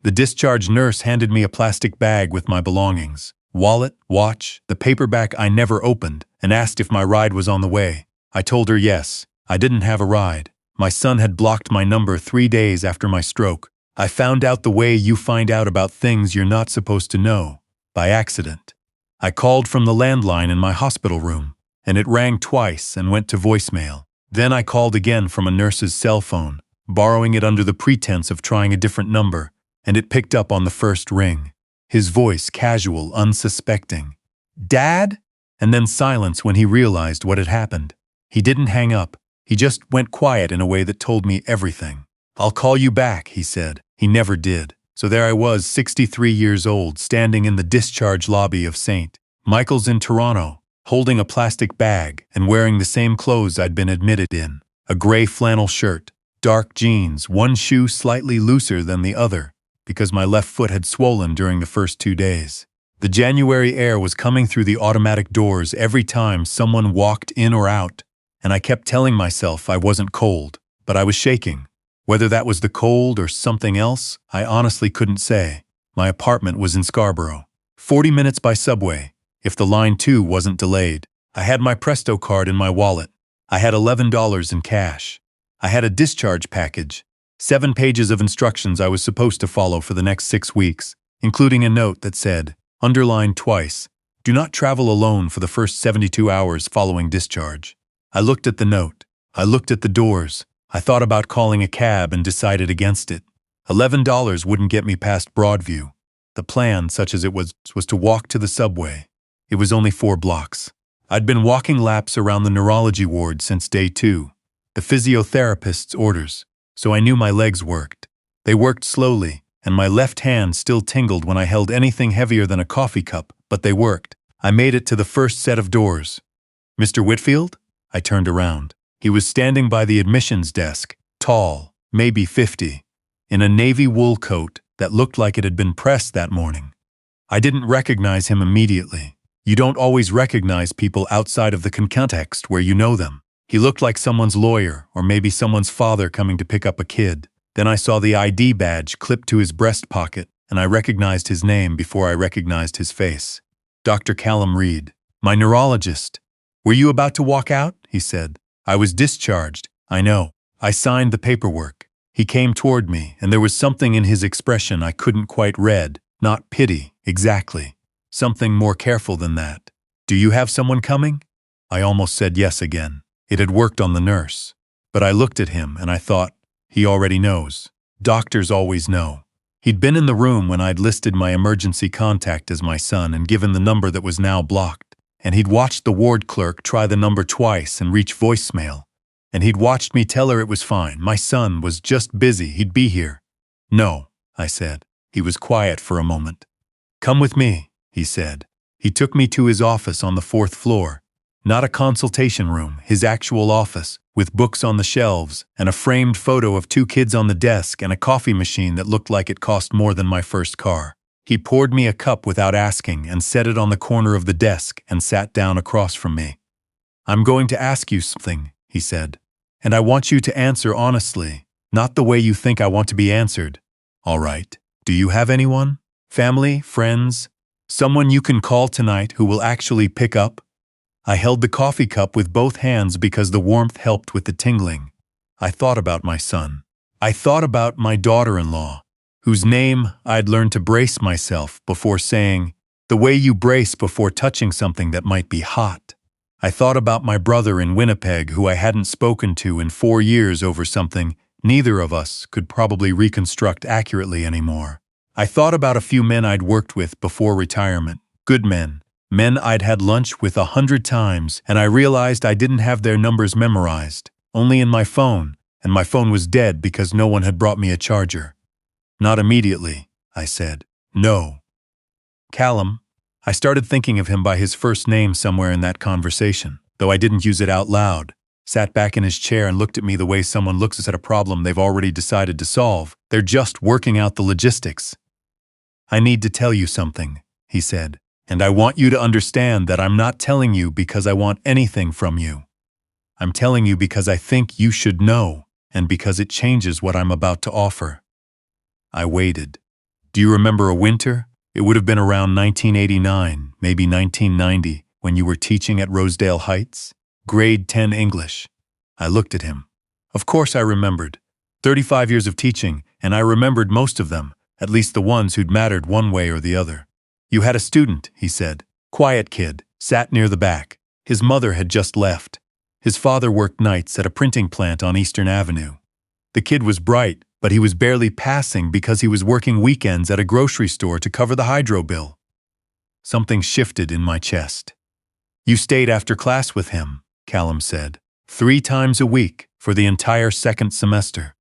The discharge nurse handed me a plastic bag with my belongings, wallet, watch, the paperback I never opened, and asked if my ride was on the way. I told her yes. I didn't have a ride. My son had blocked my number 3 days after my stroke. I found out the way you find out about things you're not supposed to know, by accident. I called from the landline in my hospital room, and it rang twice and went to voicemail. Then I called again from a nurse's cell phone, borrowing it under the pretense of trying a different number, and it picked up on the first ring. His voice casual, unsuspecting. "Dad?" And then silence when he realized what had happened. He didn't hang up. He just went quiet in a way that told me everything. "I'll call you back," he said. He never did. So there I was, 63 years old, standing in the discharge lobby of St. Michael's in Toronto, holding a plastic bag and wearing the same clothes I'd been admitted in. A gray flannel shirt, dark jeans, one shoe slightly looser than the other, because my left foot had swollen during the first 2 days. The January air was coming through the automatic doors every time someone walked in or out, and I kept telling myself I wasn't cold, but I was shaking. Whether that was the cold or something else, I honestly couldn't say. My apartment was in Scarborough, 40 minutes by subway, if the line 2 wasn't delayed. I had my Presto card in my wallet. I had $11 in cash. I had a discharge package, 7 pages of instructions I was supposed to follow for the next 6 weeks, including a note that said, underlined twice, "Do not travel alone for the first 72 hours following discharge." I looked at the note. I looked at the doors. I thought about calling a cab and decided against it. $11 wouldn't get me past Broadview. The plan, such as it was to walk to the subway. It was only 4 blocks. I'd been walking laps around the neurology ward since day 2, the physiotherapist's orders, so I knew my legs worked. They worked slowly, and my left hand still tingled when I held anything heavier than a coffee cup, but they worked. I made it to the first set of doors. "Mr. Whitfield?" I turned around. He was standing by the admissions desk, tall, maybe 50, in a navy wool coat that looked like it had been pressed that morning. I didn't recognize him immediately. You don't always recognize people outside of the context where you know them. He looked like someone's lawyer or maybe someone's father coming to pick up a kid. Then I saw the ID badge clipped to his breast pocket, and I recognized his name before I recognized his face. Dr. Callum Reed, my neurologist. "Were you about to walk out?" he said. "I was discharged, I know." I signed the paperwork. He came toward me, and there was something in his expression I couldn't quite read. Not pity, exactly. Something more careful than that. "Do you have someone coming?" I almost said yes again. It had worked on the nurse. But I looked at him, and I thought, he already knows. Doctors always know. He'd been in the room when I'd listed my emergency contact as my son and given the number that was now blocked. And he'd watched the ward clerk try the number twice and reach voicemail. And he'd watched me tell her it was fine. My son was just busy. He'd be here. "No," I said. He was quiet for a moment. "Come with me," he said. He took me to his office on the 4th floor. Not a consultation room, his actual office, with books on the shelves and a framed photo of 2 kids on the desk and a coffee machine that looked like it cost more than my first car. He poured me a cup without asking and set it on the corner of the desk and sat down across from me. "I'm going to ask you something," he said. "And I want you to answer honestly, not the way you think I want to be answered. All right. Do you have anyone? Family? Friends? Someone you can call tonight who will actually pick up?" I held the coffee cup with both hands because the warmth helped with the tingling. I thought about my son. I thought about my daughter-in-law, whose name I'd learned to brace myself before saying, the way you brace before touching something that might be hot. I thought about my brother in Winnipeg who I hadn't spoken to in 4 years over something neither of us could probably reconstruct accurately anymore. I thought about a few men I'd worked with before retirement, good men, men I'd had lunch with 100 times, and I realized I didn't have their numbers memorized, only in my phone, and my phone was dead because no one had brought me a charger. "Not immediately," I said. "No." Callum. I started thinking of him by his first name somewhere in that conversation, though I didn't use it out loud. Sat back in his chair and looked at me the way someone looks at a problem they've already decided to solve. They're just working out the logistics. "I need to tell you something," he said, "and I want you to understand that I'm not telling you because I want anything from you. I'm telling you because I think you should know, and because it changes what I'm about to offer." I waited. Do you remember a winter? It would have been around 1989, maybe 1990, when you were teaching at Rosedale Heights? Grade 10 English. I looked at him. Of course I remembered. 35 years of teaching, and I remembered most of them, at least the ones who'd mattered one way or the other. You had a student, he said. Quiet kid, sat near the back. His mother had just left. His father worked nights at a printing plant on Eastern Avenue. The kid was bright, but he was barely passing because he was working weekends at a grocery store to cover the hydro bill. Something shifted in my chest. You stayed after class with him, Callum said, 3 times a week for the entire second semester.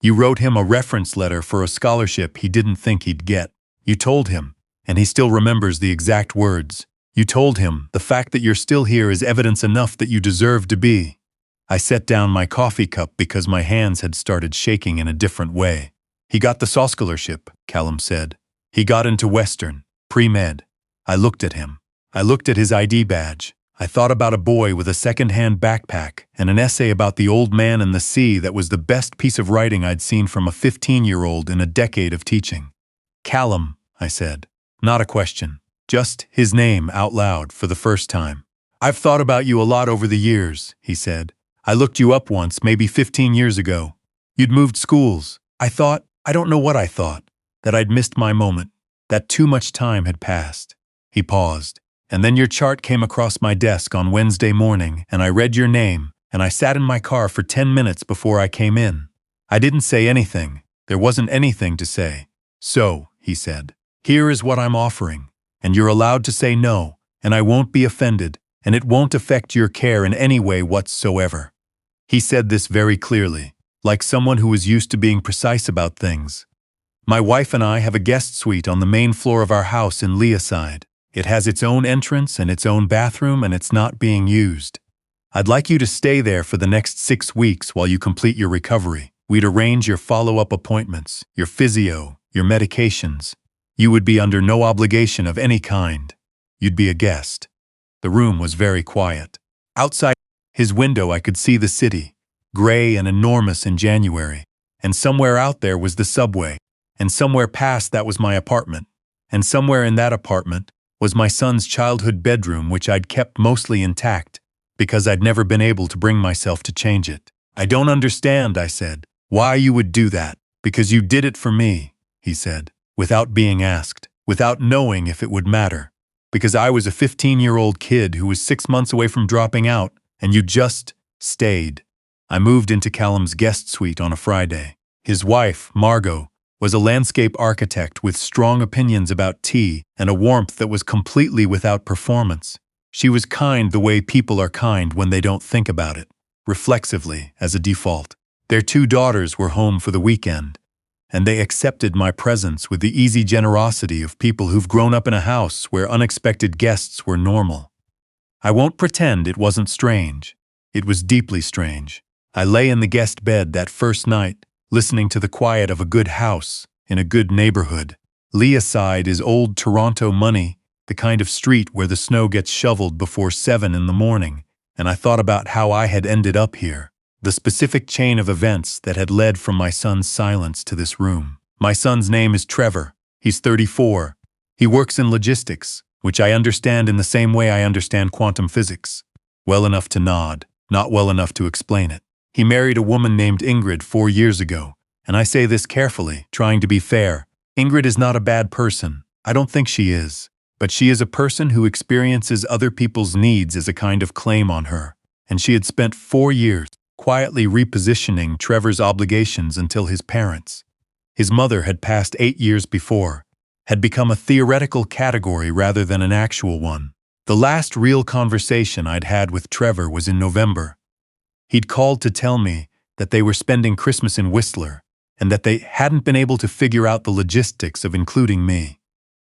You wrote him a reference letter for a scholarship he didn't think he'd get. You told him, and he still remembers the exact words. You told him, the fact that you're still here is evidence enough that you deserve to be. I set down my coffee cup because my hands had started shaking in a different way. He got the SAW scholarship, Callum said. He got into Western, pre-med. I looked at him. I looked at his ID badge. I thought about a boy with a second-hand backpack and an essay about the old man and the sea that was the best piece of writing I'd seen from a 15-year-old in a decade of teaching. Callum, I said. Not a question. Just his name out loud for the first time. I've thought about you a lot over the years, he said. I looked you up once, maybe 15 years ago. You'd moved schools. I don't know what I thought, that I'd missed my moment, that too much time had passed. He paused. And then your chart came across my desk on Wednesday morning, and I read your name, and I sat in my car for 10 minutes before I came in. I didn't say anything. There wasn't anything to say. So, he said, here is what I'm offering, and you're allowed to say no, and I won't be offended, and it won't affect your care in any way whatsoever. He said this very clearly, like someone who was used to being precise about things. My wife and I have a guest suite on the main floor of our house in Leaside. It has its own entrance and its own bathroom, and it's not being used. I'd like you to stay there for the next 6 weeks while you complete your recovery. We'd arrange your follow-up appointments, your physio, your medications. You would be under no obligation of any kind. You'd be a guest. The room was very quiet. Outside his window I could see the city, gray and enormous in January, and somewhere out there was the subway, and somewhere past that was my apartment, and somewhere in that apartment was my son's childhood bedroom, which I'd kept mostly intact because I'd never been able to bring myself to change it. I don't understand, I said, why you would do that. Because you did it for me, he said, without being asked, without knowing if it would matter. Because I was a 15-year-old kid who was 6 months away from dropping out, and you just stayed. I moved into Callum's guest suite on a Friday. His wife, Margot, was a landscape architect with strong opinions about tea and a warmth that was completely without performance. She was kind the way people are kind when they don't think about it, reflexively as a default. Their 2 daughters were home for the weekend, and they accepted my presence with the easy generosity of people who've grown up in a house where unexpected guests were normal. I won't pretend it wasn't strange. It was deeply strange. I lay in the guest bed that first night, listening to the quiet of a good house in a good neighborhood. Leaside is old Toronto money, the kind of street where the snow gets shoveled before 7 in the morning, and I thought about how I had ended up here, the specific chain of events that had led from my son's silence to this room. My son's name is Trevor. He's 34. He works in logistics, which I understand in the same way I understand quantum physics. Well enough to nod, not well enough to explain it. He married a woman named Ingrid 4 years ago, and I say this carefully, trying to be fair. Ingrid is not a bad person. I don't think she is. But she is a person who experiences other people's needs as a kind of claim on her, and she had spent 4 years quietly repositioning Trevor's obligations until his parents. His mother had passed 8 years before, had become a theoretical category rather than an actual one. The last real conversation I'd had with Trevor was in November. He'd called to tell me that they were spending Christmas in Whistler, and that they hadn't been able to figure out the logistics of including me.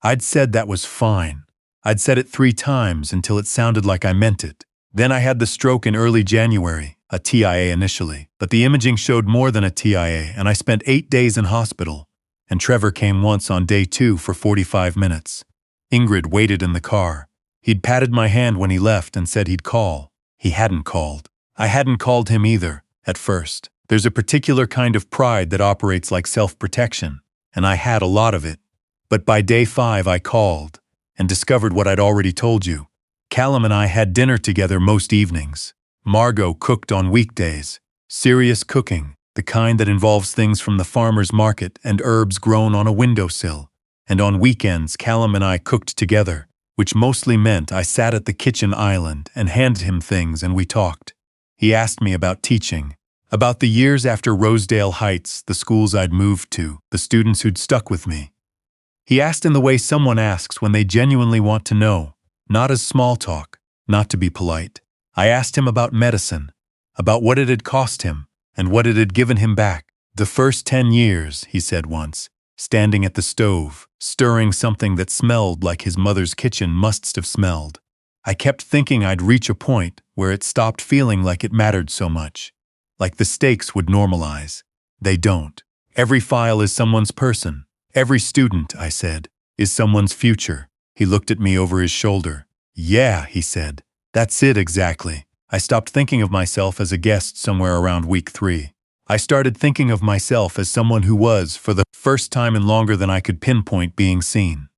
I'd said that was fine. I'd said it 3 times until it sounded like I meant it. Then I had the stroke in early January, a TIA initially, but the imaging showed more than a TIA, and I spent 8 days in hospital, and Trevor came once on day 2 for 45 minutes. Ingrid waited in the car. He'd patted my hand when he left and said he'd call. He hadn't called. I hadn't called him either, at first. There's a particular kind of pride that operates like self-protection, and I had a lot of it. But by day 5 I called and discovered what I'd already told you. Callum and I had dinner together most evenings. Margot cooked on weekdays. Serious cooking, the kind that involves things from the farmer's market and herbs grown on a windowsill. And on weekends, Callum and I cooked together, which mostly meant I sat at the kitchen island and handed him things and we talked. He asked me about teaching, about the years after Rosedale Heights, the schools I'd moved to, the students who'd stuck with me. He asked in the way someone asks when they genuinely want to know, not as small talk, not to be polite. I asked him about medicine, about what it had cost him, and what it had given him back. The first 10 years, he said once, standing at the stove, stirring something that smelled like his mother's kitchen must have smelled. I kept thinking I'd reach a point where it stopped feeling like it mattered so much. Like the stakes would normalize. They don't. Every file is someone's person. Every student, I said, is someone's future. He looked at me over his shoulder. Yeah, he said. That's it exactly. I stopped thinking of myself as a guest somewhere around week 3. I started thinking of myself as someone who was, for the first time in longer than I could pinpoint, being seen.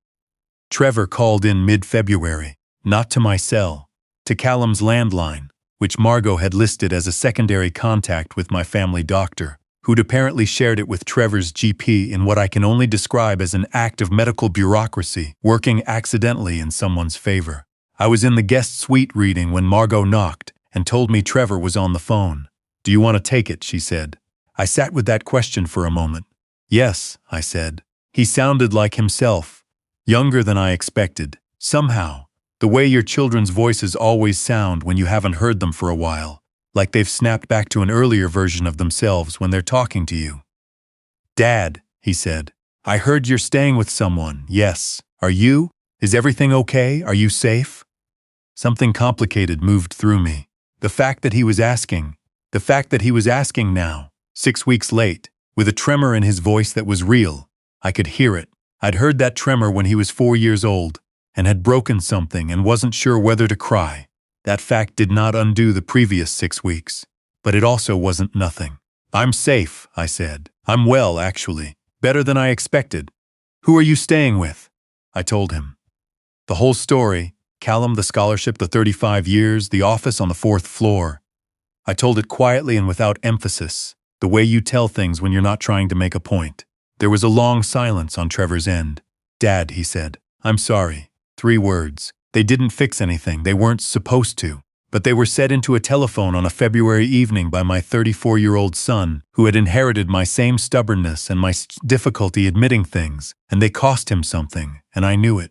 Trevor called in mid-February, not to my cell, to Callum's landline, which Margot had listed as a secondary contact with my family doctor, who'd apparently shared it with Trevor's GP in what I can only describe as an act of medical bureaucracy working accidentally in someone's favor. I was in the guest suite reading when Margot knocked and told me Trevor was on the phone. Do you want to take it? She said. I sat with that question for a moment. Yes, I said. He sounded like himself, younger than I expected. Somehow, the way your children's voices always sound when you haven't heard them for a while, like they've snapped back to an earlier version of themselves when they're talking to you. Dad, he said, I heard you're staying with someone. Yes. Are you? Is everything okay? Are you safe? Something complicated moved through me. The fact that he was asking now, 6 weeks late, with a tremor in his voice that was real. I could hear it. I'd heard that tremor when he was 4 years old, and had broken something and wasn't sure whether to cry. That fact did not undo the previous 6 weeks. But it also wasn't nothing. I'm safe, I said. I'm well, actually. Better than I expected. Who are you staying with? I told him. The whole story, Callum, the scholarship, the 35 years, the office on the 4th floor. I told it quietly and without emphasis, the way you tell things when you're not trying to make a point. There was a long silence on Trevor's end. Dad, he said, I'm sorry. 3 words. They didn't fix anything. They weren't supposed to. But they were said into a telephone on a February evening by my 34-year-old son, who had inherited my same stubbornness and my difficulty admitting things, and they cost him something, and I knew it.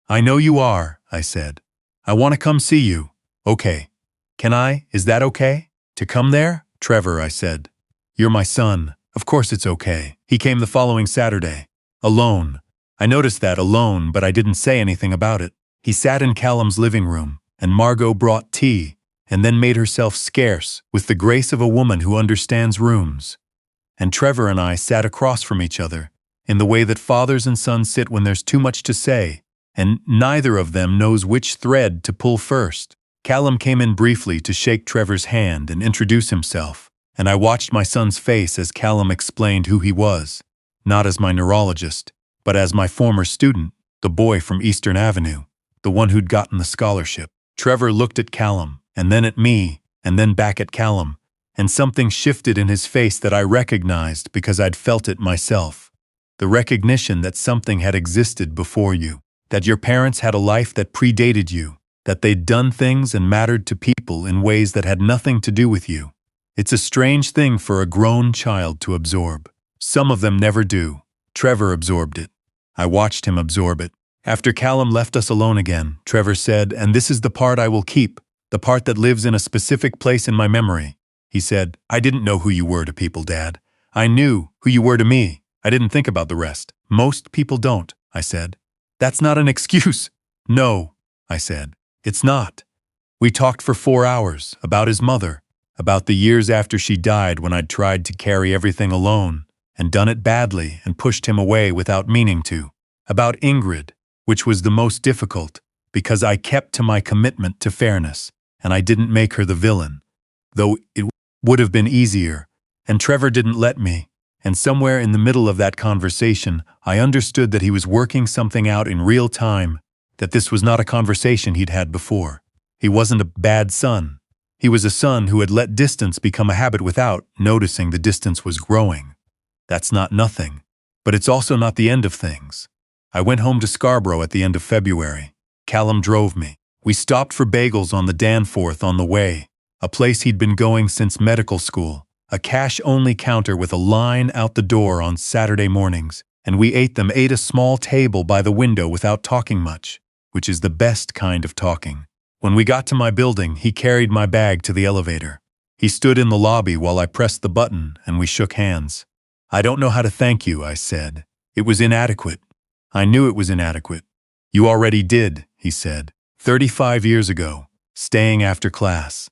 I know you are, I said. I want to come see you. Okay. Can I? Is that okay? To come there? Trevor, I said. You're my son. Of course it's okay. He came the following Saturday. Alone. I noticed that, alone, but I didn't say anything about it. He sat in Callum's living room, and Margot brought tea, and then made herself scarce with the grace of a woman who understands rooms. And Trevor and I sat across from each other, in the way that fathers and sons sit when there's too much to say, and neither of them knows which thread to pull first. Callum came in briefly to shake Trevor's hand and introduce himself, and I watched my son's face as Callum explained who he was, not as my neurologist, but as my former student, the boy from Eastern Avenue, the one who'd gotten the scholarship. Trevor looked at Callum, and then at me, and then back at Callum, and something shifted in his face that I recognized because I'd felt it myself. The recognition that something had existed before you, that your parents had a life that predated you, that they'd done things and mattered to people in ways that had nothing to do with you. It's a strange thing for a grown child to absorb. Some of them never do. Trevor absorbed it. I watched him absorb it. After Callum left us alone again, Trevor said, and this is the part I will keep, the part that lives in a specific place in my memory. He said, I didn't know who you were to people, Dad. I knew who you were to me. I didn't think about the rest. Most people don't, I said. That's not an excuse. No, I said. It's not. We talked for 4 hours about his mother, about the years after she died when I'd tried to carry everything alone and done it badly and pushed him away without meaning to, about Ingrid, which was the most difficult because I kept to my commitment to fairness and I didn't make her the villain, though it would have been easier, and Trevor didn't let me. And somewhere in the middle of that conversation, I understood that he was working something out in real time, that this was not a conversation he'd had before. He wasn't a bad son. He was a son who had let distance become a habit without noticing the distance was growing. That's not nothing. But it's also not the end of things. I went home to Scarborough at the end of February. Callum drove me. We stopped for bagels on the Danforth on the way, a place he'd been going since medical school, a cash-only counter with a line out the door on Saturday mornings, and we ate a small table by the window without talking much, which is the best kind of talking. When we got to my building, he carried my bag to the elevator. He stood in the lobby while I pressed the button, and we shook hands. "I don't know how to thank you," I said. "It was inadequate." I knew it was inadequate. "You already did," he said. 35 years ago, staying after class.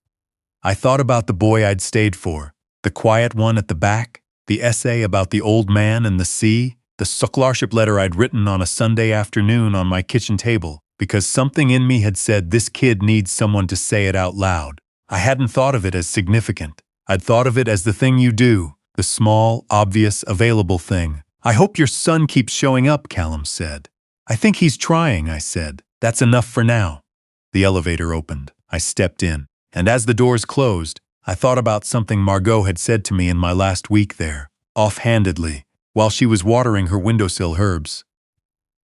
I thought about the boy I'd stayed for, the quiet one at the back, the essay about the old man and the sea, the scholarship letter I'd written on a Sunday afternoon on my kitchen table, because something in me had said this kid needs someone to say it out loud. I hadn't thought of it as significant. I'd thought of it as the thing you do, the small, obvious, available thing. "I hope your son keeps showing up," Callum said. "I think he's trying," I said. "That's enough for now." The elevator opened. I stepped in. And as the doors closed, I thought about something Margot had said to me in my last week there, offhandedly, while she was watering her windowsill herbs.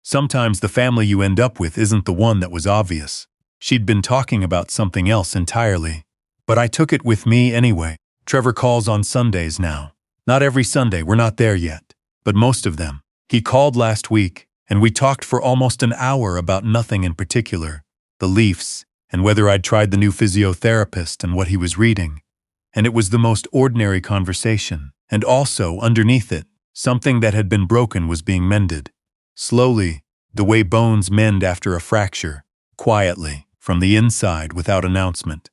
Sometimes the family you end up with isn't the one that was obvious. She'd been talking about something else entirely. But I took it with me anyway. Trevor calls on Sundays now. Not every Sunday, we're not there yet, but most of them. He called last week, and we talked for almost an hour about nothing in particular, the Leafs, and whether I'd tried the new physiotherapist and what he was reading. And it was the most ordinary conversation. And also, underneath it, something that had been broken was being mended. Slowly, the way bones mend after a fracture, quietly, from the inside without announcement.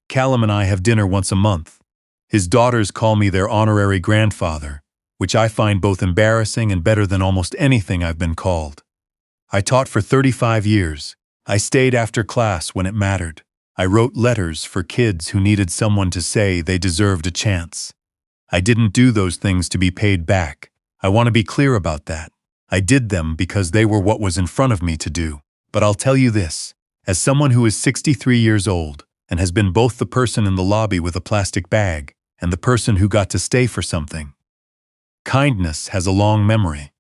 Callum and I have dinner once a month. His daughters call me their honorary grandfather, which I find both embarrassing and better than almost anything I've been called. I taught for 35 years. I stayed after class when it mattered. I wrote letters for kids who needed someone to say they deserved a chance. I didn't do those things to be paid back. I want to be clear about that. I did them because they were what was in front of me to do. But I'll tell you this, as someone who is 63 years old and has been both the person in the lobby with a plastic bag and the person who got to stay for something, kindness has a long memory,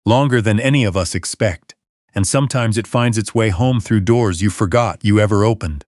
longer than any of us expect, and sometimes it finds its way home through doors you forgot you ever opened.